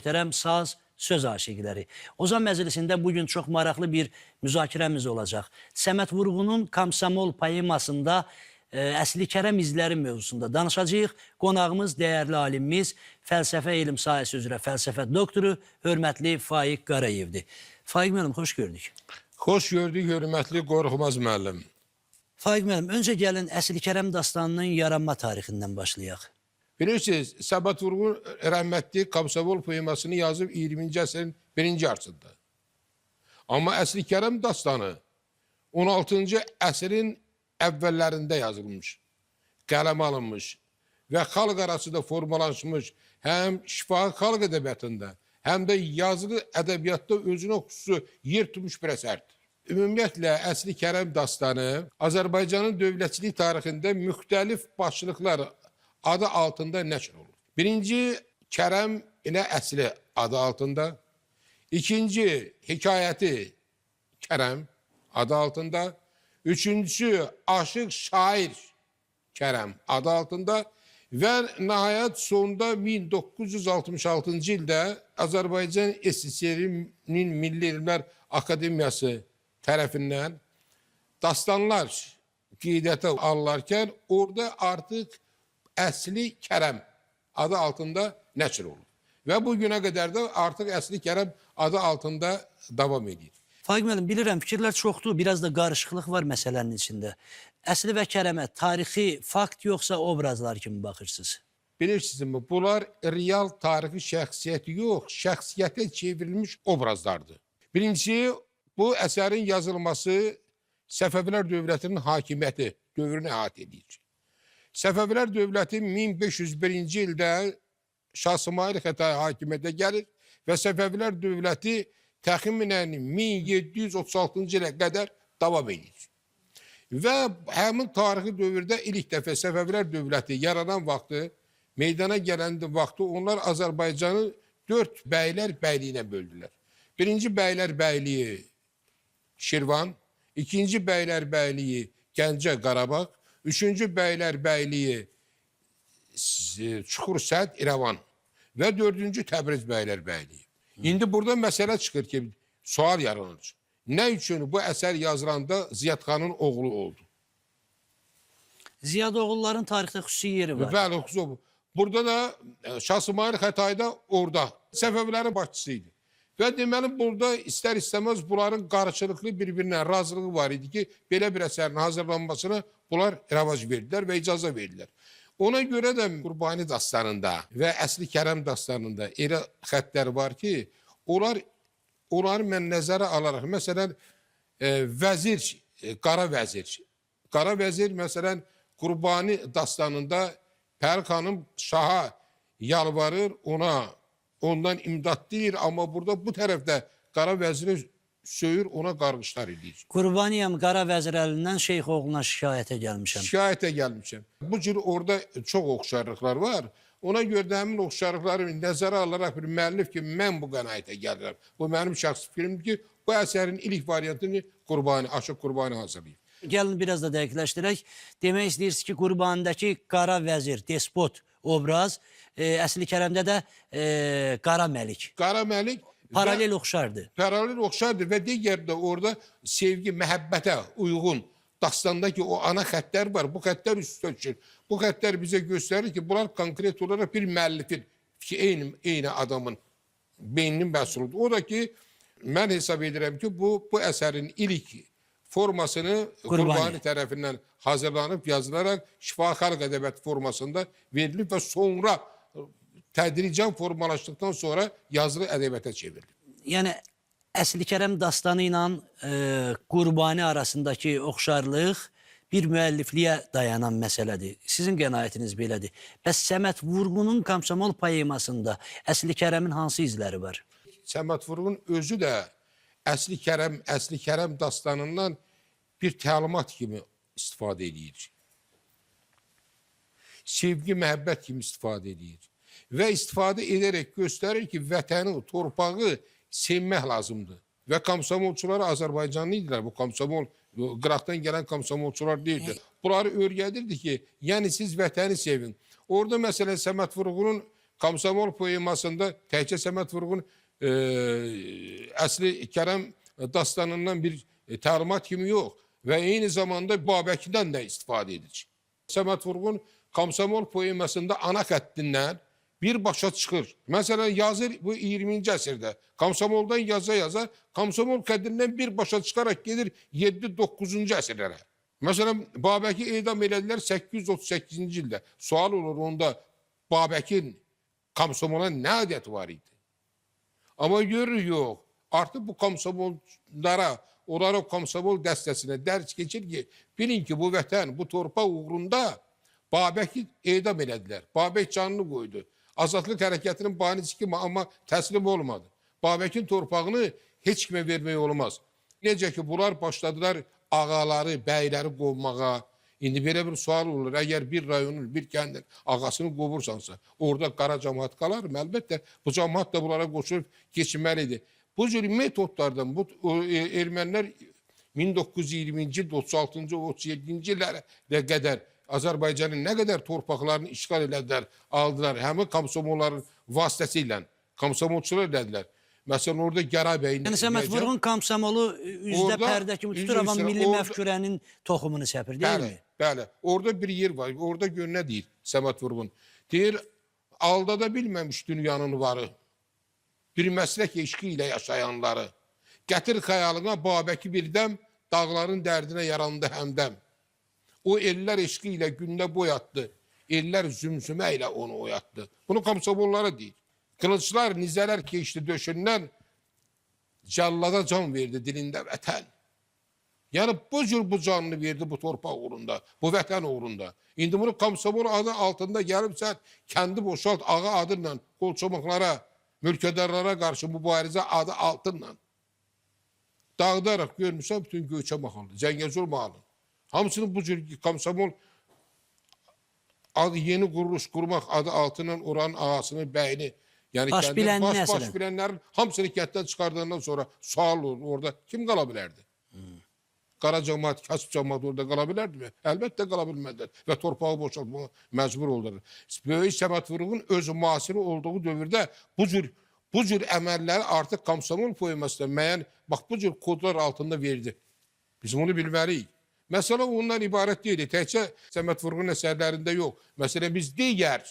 möhtərəm saz, söz aşiqləri. Ozan Məclisində bugün çox maraqlı bir müzakirəmiz olacaq. Səməd Vurğunun Komsomol poemasında Əsli Kərəm izləri mövzusunda danışacağıq. Qonağımız dəyərli alimimiz, fəlsəfə elm sahəsi üzrə fəlsəfə doktoru, hörmətli Faiq Qarayevdir. Faiq müəllim, xoş gördük. Xoş gördük, hörmətli Qorxmaz müəllim. Faiq müəllim, öncə gəlin Əsli Kərəm dastanının yaranma tarixindən başlayaq. Bilirsiniz, Səməd Vurğun rəhmətli Komsomol poemasını yazıb 20-ci əsrin 1-ci yarısında. Amma Əsli Kərəm dastanı 16-cı əsrin əvvəllərində yazılmış, qələm alınmış və xalq arasında formalaşmış, həm şifahi xalq ədəbiyyatında, həm də yazılı ədəbiyyatda özünə xüsusi yer tutmuş bir əsərdir. Ümumiyyətlə, Əsli Kərəm dastanı Azərbaycanın dövlətçilik tarixində müxtəlif başlıqlar adı altında nəşr olur. Birinci, Kərəm ilə Əsli adı altında. İkinci, Hekayəti Kərəm adı altında. Üçüncüsü, Aşıq Şair Kərəm adı altında. Və nəhayət sonunda 1966-cı ildə Azərbaycan SSR-nin Milli Elmlər Akademiyası tərəfindən dastanlar qeydətə alınarkən orada artıq Əsli Kərəm adı altında nəşr olur. Və bu günə qədər də artıq Əsli Kərəm adı altında davam edir. Faiq müəllim, bilirəm, fikirlər çoxdur, biraz da qarışıqlıq var məsələnin içində. Əsli və Kərəmə tarixi fakt yoxsa obrazlar kimi baxırsınız? Bilirsinizmi, bunlar real tarixi şəxsiyyəti yox, şəxsiyyətə çevrilmiş obrazlardır. Birincisi, bu əsərin yazılması Səfəvilər dövlətinin hakimiyyəti dövrünü əhatə edir. Səfəvilər dövləti 1501-ci ildə Şah İsmayıl Xətai hakimiyyətə gəlir və Səfəvilər dövləti təxminən 1736-cı ilə qədər davam edir. Və həmin tarixi dövrdə ilk dəfə Səfəvilər dövləti yaranan vaxtı, meydana gələn vaxtı onlar Azərbaycanı 4 bəylər bəyliyinə böldülər. Birinci bəylər bəyliyi Şirvan, ikinci bəylər bəyliyi Gəncə Qarabağ, üçüncü bəylər bəyliyi Çuxursəd İrəvan və dördüncü Təbriz bəylər bəyliyi. İndi burada məsələ çıxır ki, sual yaranır. Nə üçün bu əsər yazılanda Ziyadxanın oğlu oldu? Ziyad oğulların tarixdə xüsusi yeri var. Bəli, xüsusi. Burada da Şah İsmayıl Xətai da orada Səfəvilərin başçısı idi. Və deməli, burada istər-istəməz bunların qarşılıqlı bir-birinə razılığı var idi ki, belə bir əsərin hazırlanmasına bunlar rəvac verdilər və icazə verdilər. Ona görə də Qurbani dastanında və Əsli Kərəm dastanında elə xəttlər var ki, onları mən nəzərə alaraq, məsələn, vəzir, Qara vəzir. Qara vəzir, məsələn, Qurbani dastanında Pəri xanım şaha yalvarır, ondan imdad deyir, amma burada bu tərəfdə Qara vəziri söyür, ona qarğışlar edir. Qurbaniyəm Qara vəzir əlindən şeyx oğluna şikayətə gəlmişəm. Şikayətə gəlmişəm. Bu cür orada çox oxşarlıqlar var. Ona görə də həmin oxşarlıqları nəzərə alaraq bir müəllif ki, mən bu qənaətə gəlirəm. Bu mənim şəxsi fikrimdir ki, bu əsərin ilk variantını Aşıq Qurbani hazırlayıb. Gəlin biraz da dəqiqləşdirək. Demək istəyirsiniz ki, Qurbanidəki Qara vəzir, despot obraz, Əsli Kərəmdə də Qara Məlik. Qara Məlik paralel oxşardır. Paralel oxşardır və digər də orada sevgi, məhəbbətə uyğun dastandakı o ana xəttlər var. Bu xəttlər üstə düşür. Bu xəttlər bizə göstərir ki, bunlar konkret olaraq bir müəllifin, eyni adamın beyninin məhsuludur. O da ki, mən hesab edirəm ki, bu əsərin ilk formasını Qurbani tərəfindən hazırlanıb, yazılaraq şifahi xalq ədəbiyyatı formasında verilib və sonra tədricən formalaşdıqdan sonra yazılı ədəbiyyata çevrilir. Yəni, Əsli Kərəm dastanı ilə Qurbani arasındakı oxşarlıq bir müəllifliyə dayanan məsələdir. Sizin qənaətiniz belədir. Bəs Səməd Vurğunun Komsomol poemasında Əsli Kərəmin hansı izləri var? Səməd Vurğun özü də Əsli Kərəm dastanından bir təlimat kimi istifadə edir. Sevgi, məhəbbət kimi istifadə edir. Və istifadə edərək göstərir ki, vətəni, torpağı sevmək lazımdır. Və komsomolçular Azərbaycanlı idilər. Bu komsomol, qıraqdan gələn komsomolçular deyildi. Bunları öyrədirdi ki, yəni siz vətəni sevin. Orada məsələn Səməd Vurğunun Komsomol poemasında təkcə Səməd Vurğun əsli Kərəm dastanından bir təlimat kimi yox və eyni zamanda Babəkidən də istifadə edici. Səməd Vurğun Komsomol poemasında ana xəttindən birbaşa çıxır. Məsələn, yazır bu 20-ci əsrdə. Komsomoldan yaza Komsomol xəttindən birbaşa çıxaraq gedir 7-9-cu əsrlərə. Məsələn, Babəki edam elədilər 838-ci ildə. Sual olur onda Babəkin Komsomola nə adəti var idi? Amma görürük yox. Artıq bu komsomollara, onlara komsomol dəstəsinə dərs keçir ki, bilin ki, bu vətən, bu torpaq uğrunda Babəki edam elədilər. Babək canını qoydu. Azadlıq hərəkətinin banisi kimi amma təslim olmadı. Babəkin torpağını heç kimə vermək olmaz. Necə ki, bunlar başladılar ağaları, bəyləri qovmağa. İndi belə bir sual olur. Əgər bir rayonun, bir kəndin ağasını qovursansa, orada qara cəmaat qalar mı? Əlbəttə, bu cəmaat da bunlara qoşulub keçinməlidir. Bu cür metodlardan bu ermənilər 1920-ci il, 36-cı, 37-ci illərə qədər Azərbaycanın nə qədər torpaqlarını işğal elədilər, aldılar. Həmin komsomolların vasitəsilə komsomolçular elədilər. Məsələn, orada Gəray bəyin... Yəni, Səməd Vurğun komsomolu üzdə pərdə kimi tutur, amma milli məfkürənin toxumunu səpir, deyilmi? Bəli, orada bir yer var. Orada gör nə deyir Səməd Vurğun? Deyir, aldada bilməmiş dünyanın varı, bir məslək eşqi ilə yaşayanları, gətir xəyalına Babəki birdəm, dağların dərdinə yarandı həmdəm. O ellər eşqi ilə gündə boyatdı, ellər zümzümə ilə onu oyatdı. Bunu komsomollara deyir. Kılıçlar, nizələr keçdi döşündən, cəllada can verdi dilində vətən. Yəni bu cür bu canını verdi bu torpaq uğrunda, bu vətən uğrunda. İndi bunu komsomol adı altında gəlibsən, kəndi boşalt ağa adıyla qolçomaqlara, mülkədarlara qarşı mübarizə adı altından. Dağıdaraq görmüşsən bütün Göyçə mahalı, Zəngəzur mahalı. Hamısını bu cür komsomol adı yeni quruluş qurmaq adı altından oranın ağasını, bəyini, yəni baş bilənlərin hamısını kənddən çıxardığından sonra sual olur orada. Kim qala bilərdi? Qara cəmaat, kasıb cəmaat orada qala bilərdi mi? Əlbəttə qala bilmədilər və torpağı boşaltmağa məcbur oldular. Böyük Səməd Vurğun öz müasiri olduğu dövrdə bu cür əməlləri artıq komsomol poemasında müəyyən, bax bu cür kodlar altında verdi. Biz bunu bilməliyik. Məsələ ondan ibarət deyil. Təkcə Səməd Vurğun əsərlərində yox. Məsələn, biz digər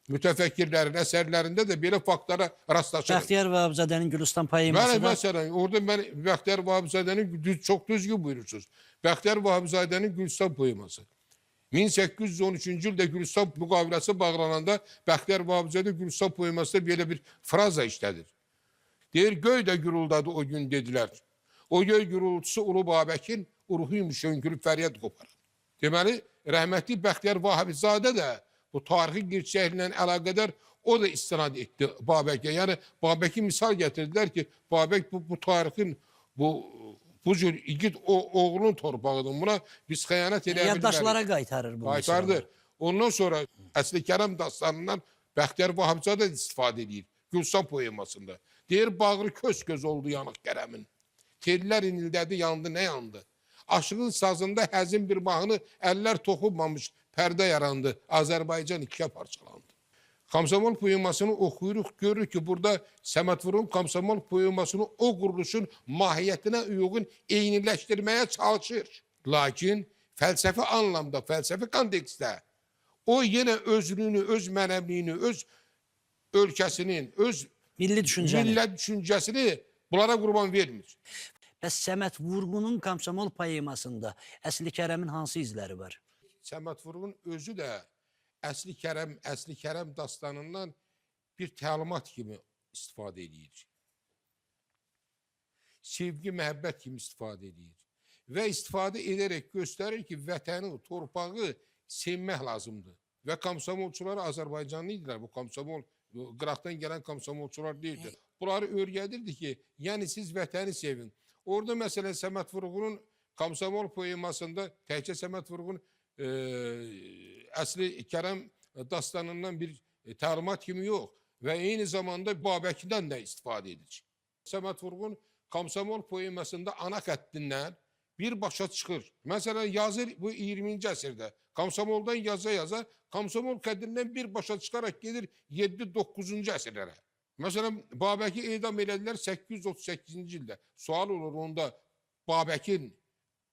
mütəfəkkirlərin əsərlərində də belə faktlara rastlaşırıq. Bəxtiyar Vahabzadənin Gülüstan poeması da... Məsələn, orada mən Bəxtiyar Vahabzadənin çox düzgün buyurursunuz. Bəxtiyar Vahabzadənin Gülüstan poeması. 1813-cü ildə Gülüstan müqaviləsi bağlananda Bəxtiyar Vahabzadə Gülüstan poemasında belə bir fraza işlədir. Deyir, göy də güruldadı o gün dedilər. O göy gürultusu Ulu Babəkin ruhuymuş hönkürüb fəryad qoparır. Deməli, rəhmətli Bəxtiyar Vahabzadə də bu tarixi gerçəklə əlaqədar o da istinad etdi Babəkə. Yəni, Babəki misal gətirdilər ki, Babək bu tarixin, bu cür igid oğlunun torpağıdır. Buna biz xəyanət edə bilmərik. Yaddaşlara qaytarır bu. Qaytardır. Ondan sonra Əsli Kərəm dastanından Bəxtiyar Vahabzadə istifadə edir. Gülstan poemasında. Deyir, bağrı köz-köz oldu yanıq Kərəmin. Tellər inildədi, yandı, nə yandı? Aşığın sazında həzin bir mahnı əllər toxunmamış pərdə yarandı. Azərbaycan ikiyə parçalandı. Komsomol poemasını oxuyuruq, görürük ki, burada Səməd Vurğun Komsomol poemasını o quruluşun mahiyyətinə uyğun eyniləşdirməyə çalışır. Lakin fəlsəfi anlamda, fəlsəfi kontekstdə o yenə özlüyünü, öz mənəmliyini, öz ölkəsinin, öz milli düşüncəsini bunlara qurban vermir. Bəs Səməd Vurğunun Komsomol poemasında Əsli Kərəmin hansı izləri var? Səməd Vurğun özü də Əsli Kərəm dastanından bir təlimat kimi istifadə edir. Sevgi, məhəbbət kimi istifadə edir. Və istifadə edərək göstərir ki, vətəni, torpağı sevmək lazımdır. Və komsomolçular Azərbaycanlı idilər. Bu komsomol, qıraqdan gələn komsomolçular deyildir. Bunları öyrədirdi ki, yəni siz vətəni sevin. Orada məsələn Səməd Vurğunun Komsomol poemasında təkcə Səməd Vurğun Əsli Kərəm dastanından bir təlimat kimi yox və eyni zamanda Babəkidən də istifadə edici. Səməd Vurğun Komsomol poemasında ana xəttindən birbaşa çıxır. Məsələn, yazır bu 20-ci əsrdə. Komsomoldan yaza Komsomol qədrindən birbaşa çıxaraq gedir 7-9-cu əsrlərə. Məsələn, Babəki edam elədilər 838-ci ildə. Sual olur onda Babəkin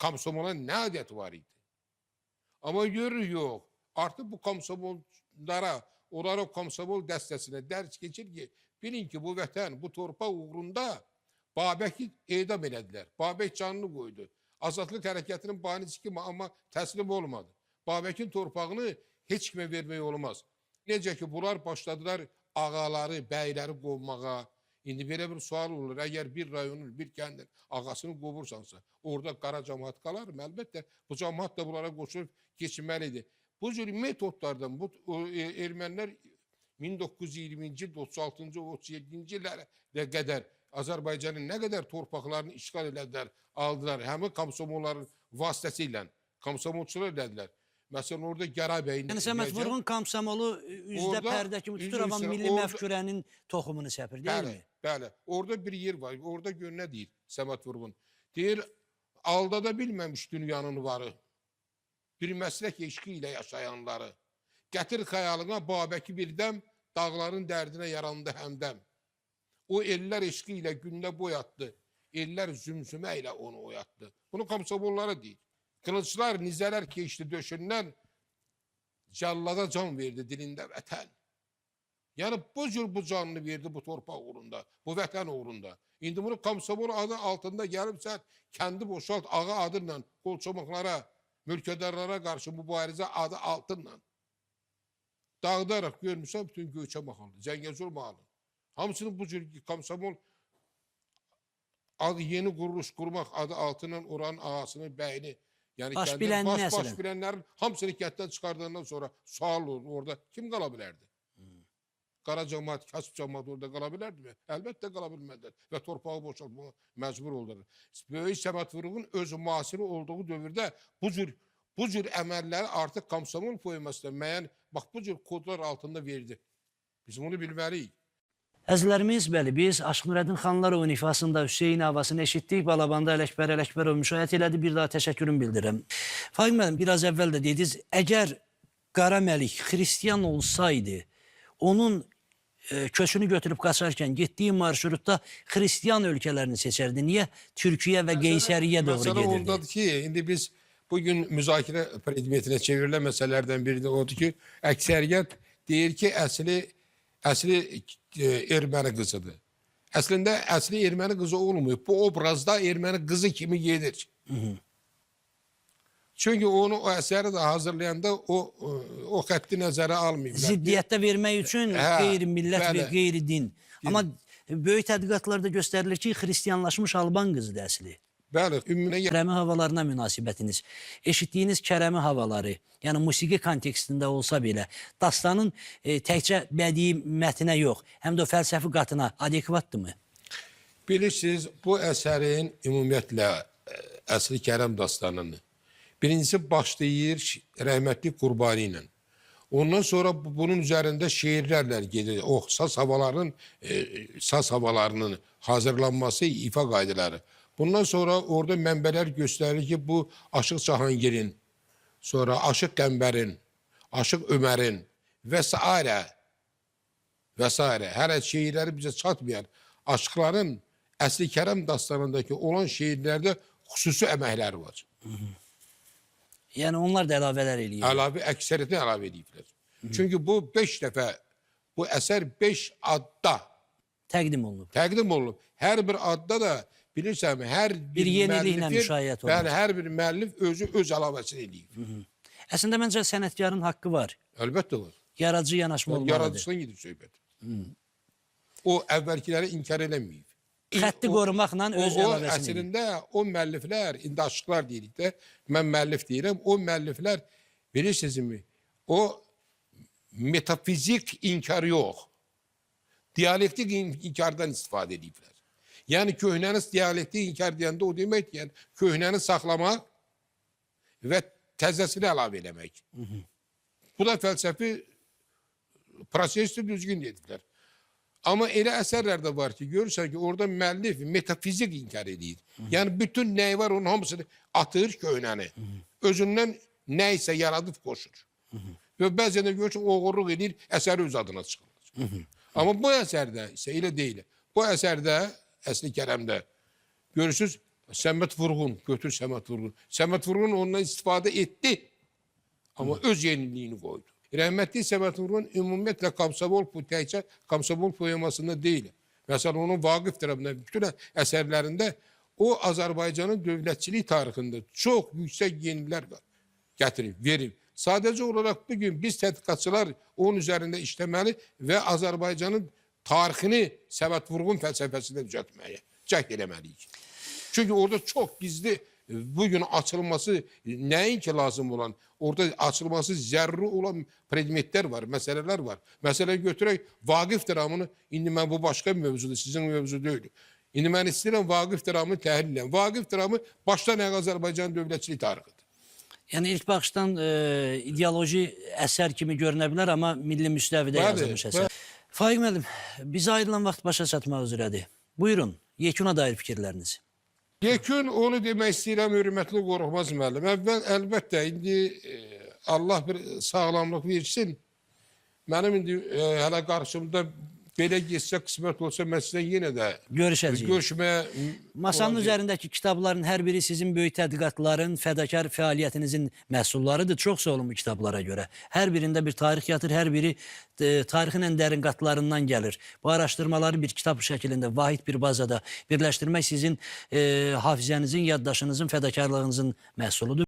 komsomola nə adəti var idi? Amma görürük, yox. Artıq bu komsomollara, onlara komsomol dəstəsinə dərs keçir ki, bilin ki, bu vətən, bu torpaq uğrunda Babəki edam elədilər. Babək canını qoydu. Azadlıq hərəkətinin banisi kimi, amma təslim olmadı. Babəkin torpağını heç kimə vermək olmaz. Necə ki, bunlar başladılar ağaları, bəyləri qovmağa. İndi belə bir sual olur. Əgər bir rayonun, bir kəndin ağasını qovursansa, orada qara cəmaat qalar mı? Əlbəttə, bu cəmaat da bunlara qoşulub keçinməlidir. Bu cür metodlardan ermənilər 1920-ci il, 36-cı, 37-ci illərə qədər Azərbaycanın nə qədər torpaqlarını işğal elədilər, aldılar. Həmin komsomolların vasitəsilə komsomolçular elədilər. Məsələn, orada Gərabəyin... Yəni, Səməd Vurğun komsomolu üzdə pərdə kimi tutur, amma milli məfkürənin toxumunu səpir, deyilmi? Bəli, orada bir yer var. Orada gör nə deyir Səməd Vurğun? Deyir, aldada bilməmiş dünyanın varı, bir məslək eşqi ilə yaşayanları, gətir xəyalına Babəki birdəm, dağların dərdinə yarandı həmdəm. O ellər eşqi ilə gündə boyatdı, ellər zümzümə ilə onu oyatdı. Bunu komsomollara deyir. Kılıçlar, nizələr keçdi döşündən, cəllada can verdi dilində vətən. Yəni bu cür bu canını verdi bu torpaq uğrunda, bu vətən uğrunda. İndi bunu komsomol adı altında gəlibsə, kəndi boşalt ağa adıyla qolçomaqlara, mülkədarlara qarşı mübarizə adı altından. Dağıdaraq görmüşəm bütün Göyçə mahalı, Zəngəzur mahalı. Hamısının bu cür komsomol adı yeni quruluş qurmaq adı altından oranın ağasını, bəyini, yəni baş bilənlərin hamısını kənddən çıxardığından sonra sual olur orada. Kim qala bilərdi? Qara cəmaat, kasıb cəmaat orada qala bilərdi mi? Əlbəttə qala bilmədilər və torpağı boşaltmağa məcbur oldular. Böyük Səməd Vurğun öz müasiri olduğu dövrdə bu cür əməlləri artıq komsomol poemasında müəyyən, bax bu cür kodlar altında verdi. Biz bunu bilməliyik. Əzizlərimiz, bəli, biz Aşıq Nurəddin xanlar oyun ifasında Hüseyin havasını eşitdik. Balabanda Ələkbərov müşahiət elədi. Bir daha təşəkkürüm bildirirəm. Fahim müəllim, biraz əvvəl də dediniz, əgər Qara Məlik xristiyan olsaydı, onun köçünü götürüb qaçarkən getdiyi marşrutda xristiyan ölkələrini seçərdi. Niyə Türkiyə və Qeysəriyə doğru gedirdi? Məsələ ondadır ki, indi biz bugün müzakirə predmetinə çevrilen məsələlərdən biri də odur ki, əksəriyyət deyir ki, əsli erməni qızıdır. Əslində əsli erməni qızı olmuyor. Bu obrazda erməni qızı kimi gedir. Çünki onu o əsəri də hazırlayanda o xətti nəzərə almayıblar. Ziddiyyətdə vermək üçün qeyri-millət və qeyri-din. Amma böyük tədqiqatlarda göstərilir ki, xristiyanlaşmış Alban qızıdır əsli. Bəli, Kərəmi havalarına münasibətiniz, eşitdiyiniz Kərəmi havaları, yəni musiqi kontekstində olsa belə, dastanın təkcə bədii mətinə yox, həm də o fəlsəfi qatına adekvatdırmı? Bilirsiniz, bu əsərin ümumiyyətlə əsli Kərəm dastanını birincisi başlayır rəhmətli Qurbani ilə. Ondan sonra bunun üzərində şeirlərlə gedir. O saz havalarının hazırlanması, ifa qaydaları. Bundan sonra orada mənbələr göstərir ki, bu Aşıq Cahangirin, sonra Aşıq Qəmbərin, Aşıq Ömərin və s. Hələ şeirləri bizə çatmayan aşıqların əsli Kərəm dastanındakı olan şeirlərdə xüsusi əməkləri var. Yəni onlar da əlavələr eləyir. Əksəriyyətini əlavə ediblər. Çünki bu 5 dəfə, bu əsər 5 adda təqdim olunub. Hər bir adda da bilirsən, hər bir yeniliklə müşayiət olunur. Bəli, hər bir müəllif öz əlavəsini eləyib. Əslində məncə sənətkarın haqqı var. Əlbəttə var. Yaradıcı yanaşma olmalıdır. Yaradıcıdan gedir söhbət. O əvvəlkiləri inkar eləməyib. Xətti qorumaqla öz əlavəsini. Əslində o müəlliflər, indi aşıqlar deyirik də, mən müəllif deyirəm, o müəlliflər bilirsinizmi, o metafizik inkar yox, diyalektik inkardan istifadə ediblər. Yəni köhnəni diyalektik inkar deyəndə o demək, yəni köhnəni saxlamaq və təzəsini əlavə eləmək. Bu da fəlsəfi prosesdə düzgün dedilər. Amma elə əsərlər də var ki, görürsən ki, orada müəllif metafizik inkar edir. Yəni bütün nəyi var, onun hamısını atır köhnəni. Özündən nə isə yaradıb qoşur. Və bəzən də görürsən oğurluq edir, əsəri öz adına çıxılır. Amma bu əsərdə isə elə deyil. Bu əsərdə, Əsli Kərəmdə görürsünüz, Səməd Vurğun, götür Səməd Vurğun. Səməd Vurğun ondan istifadə etdi, amma öz yeniliyini qoydu. Rəhmətli Səməd Vurğun ümumiyyətlə Komsomol, təkcə Komsomol poemasında deyil. Məsələn, onun Vaqif tərəfindən bütün əsərlərində o Azərbaycanın dövlətçilik tarixində çox yüksək yenilər gətirib, verib. Sadəcə olaraq bugün biz tədqiqatçılar onun üzərində işləməli və Azərbaycanın tarixini Səməd Vurğun fəlsəfəsində düzəltməyə cəhd eləməliyik. Çünki orada çox gizli bugün açılması nəinki lazım olan, orada açılması zəruri olan predmetlər var, məsələlər var. Məsələn, götürək Vaqif dramını, indi mən bu başqa bir mövzudur, sizin mövzu deyil. İndi mən istəyirəm Vaqif dramını təhlil edən. Vaqif dramı başdan ayağa Azərbaycan dövlətçilik tarixidir. Yəni ilk baxışdan ideoloji əsər kimi görünə bilər, amma milli müstəvidə yazılmış əsər. Faiq müəllim, bizə ayrılan vaxt başa çatmaq üzrədir. Buyurun, yekuna dair fikirləriniz. Yekun onu demək istəyirəm, hörmətli Qorxmaz müəllim. Əlbəttə, indi Allah bir sağlamlıq versin. Mənim indi hələ qarşımda belə geçsə, qismət olsa, mən sizə yenə də görüşməyə... Masanın üzərindəki kitabların hər biri sizin böyük tədqiqatların, fədakar fəaliyyətinizin məhsullarıdır. Çox sağ olun bu kitablara görə. Hər birində bir tarix yatır, hər biri tarixin ən dərin qatlarından gəlir. Bu araşdırmaları bir kitab şəklində, vahid bir bazada birləşdirmək sizin hafizənizin, yaddaşınızın, fədakarlığınızın məhsuludur.